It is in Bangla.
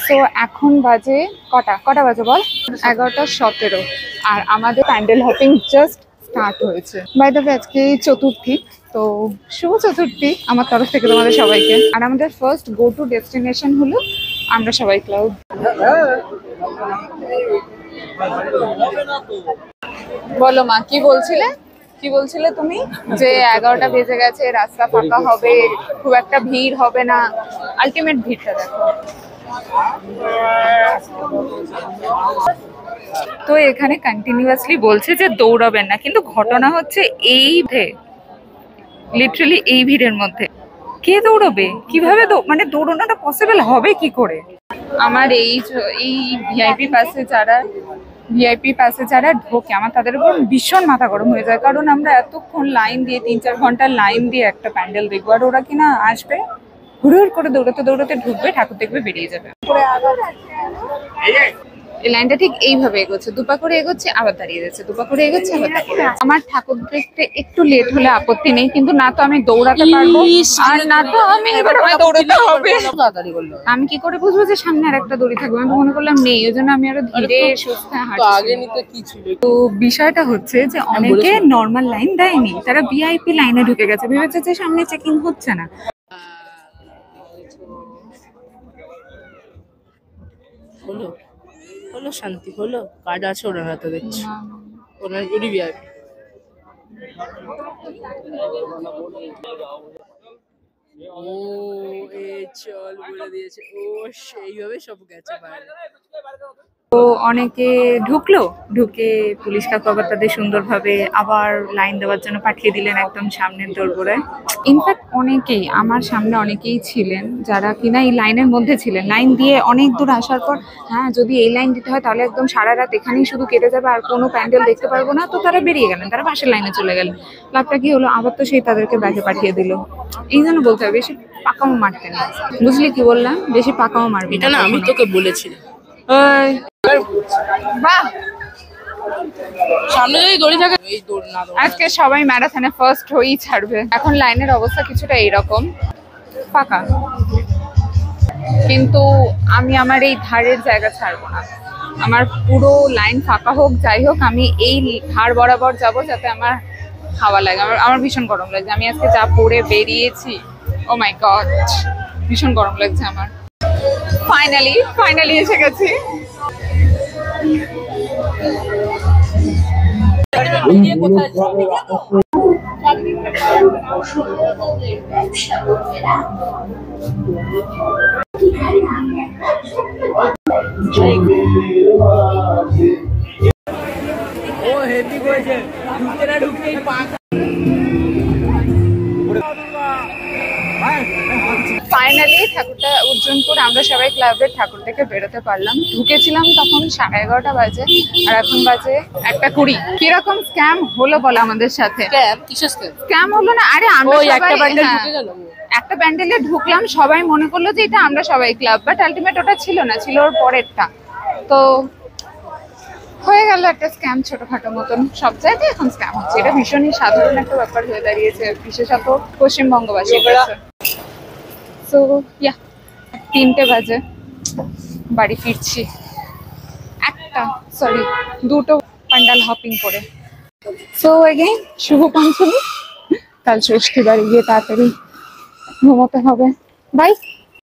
সো এখন বাজে কটা বাজে বল? 11:17 আর আমাদের প্যান্ডেল হপিং জাস্ট স্টার্ট হয়েছে। বাই দ্য ওয়ে আজকে চতুর্থী, তো শুভ চতুর্থী আমার তরফ থেকে তোমাদের সবাইকে। আর আমাদের ফার্স্ট গো টু ডেস্টিনেশন হলো আমরা সবাই ক্লাব। বলো মা, কি বলছিলে তুমি? যে 11টা বেজে গেছে, রাস্তা ফাঁকা হবে, খুব একটা ভিড় হবে না। আলটিমেট ভিড়টা দেখো। তো এখানে কন্টিনিউয়াসলি বলছে যে দৌড়াবেন না, কিন্তু ঘটনা হচ্ছে এই লিটারালি এই ভিড়ের মধ্যে কে দৌড়বে? কিভাবে মানে দৌড়ানোটা পসিবল হবে কি করে? আমার এই ভিআইপি পাসে যারা ঢোকে, আমার তাদের উপর ভীষণ মাথা গরম হয়ে যায়। কারণ আমরা এতক্ষণ লাইন দিয়ে 3-4 ঘন্টা লাইন দিয়ে একটা প্যান্ডেল দেখবো, আর ওরা কিনা আসবে হুড় করে দৌড়াতে ঢুকবে, ঠাকুর দেখবে, বেরিয়ে যাবে। এই লাইনটা ঠিক এইভাবে এগোচ্ছে, দুপা করে এগোচ্ছে আবার দাঁড়িয়ে যাচ্ছে, দুপা করে এগোচ্ছে আবার দাঁড়িয়ে যাচ্ছে। আমার ঠাকুর দেখতে একটু লেট হলে আপত্তি নেই, কিন্তু না তো আমি দৌড়াতে পারবো আর না তো আমি দৌড়াতে হবে। আমি কি করে বুঝবো যে সামনে আর একটা দড়ি থাকবে? আমি মনে করলাম নেই, ওই জন্য আমি আরো ধীরে সুস্থে হাঁটছি। তো বিষয়টা হচ্ছে যে অনেকে নর্মাল লাইন দেয়নি, তারা ভিআইপি লাইনে ঢুকে গেছে, ভেবেছে যে সামনে চেকিং হচ্ছে না। হলো শান্তি হলো, কার্ড আছে ওনার হাতে, দেখছি ওনার গুড়ি ভিআইপি। ও এ চল বলে দিয়েছে, ও সেইভাবে সব গেছে বাইরে। তো অনেকে ঢুকে পুলিশ কাকু আবার তাদের সুন্দরভাবে আবার লাইন দেওয়ার জন্য পাঠিয়ে দিলেন একদম সামনের দোরগোড়ায়। ইনফ্যাক্ট আমার সামনে অনেকেই ছিলেন যারা কিনা এই লাইনের মধ্যে ছিলেন। লাইন দিয়ে অনেক দূর আসার পর, হ্যাঁ যদি এই লাইন দিতে হয় তাহলে একদম সারা রাত এখানেই শুধু কেটে যাবে, আর কোনো প্যান্ডেল দেখতে পারবো না, তো তারা বেরিয়ে গেলেন, তারা পাশের লাইনে চলে গেলেন। লাভটা কি হলো? আবার তো সেই তাদেরকে ব্যাগে পাঠিয়ে দিল। এই জন্য বলতে হবে বেশি পাকামো মারতে না, বুঝলি কি বললাম? বেশি পাকামো মারবি না। আমি তোকে বলেছিলাম বাহ, সামনে যদি দড়ি থাকে এই দৌড় না, আজকে সবাই ম্যারাথনে ফার্স্ট হয়েই ছাড়বে। এখন লাইনের অবস্থা কিছুটা এইরকম ফাঁকা, কিন্তু আমি আমার এই ধারের জায়গা ছাড়বো না। আমার পুরো লাইন ফাঁকা হোক যাই হোক, আমি এই ধার বরাবর যাব, যাতে আমার হাওয়া লাগে। আমার ভীষণ গরম লাগছে। আমি আজকে যা পরে বেরিয়েছি, ও মাই গড, ভীষণ গরম লাগছে আমার। ফাইনালি এসে গেছি। ও হেভি করেছে, ঢুকতে না ঢুকতেই ফাইনালি ঠাকুরটা উজ্জনপুর আমরা সবাই ক্লাবের ঠাকুর থেকে বেরোতে পারলাম। ঢুকেছিলাম তখন 11:30 বাজে, আর এখন বাজে 1:20। কিরকম স্ক্যাম হলো বলো আমাদের সাথে? স্ক্যাম হলো না? আরে আমরা একটা প্যান্ডেলে ঢুকলাম, সবাই মনে করলো যে এটা আমরা সবাই ক্লাব, বাট আলটিমেট ওটা ছিল না, ছিল ওর পরেরটা। তো হয়ে গেল একটা স্ক্যাম, ছোটখাটো মতন। সব জায়গায় এখন স্ক্যাম হচ্ছে, এটা ভীষণই সাধারণ একটা ব্যাপার হয়ে দাঁড়িয়েছে, বিশেষত পশ্চিমবঙ্গবাসীর কাছে। সো ইয়া, 3টে বাজে, বাড়ি ফিরছি। 2টো প্যান্ডেল হপিং করে। সো এগেইন শুভ পঞ্চমী, কাল ষষ্ঠী, বাড়ি গিয়ে তাড়াতাড়ি ঘুমোতে হবে। বাই।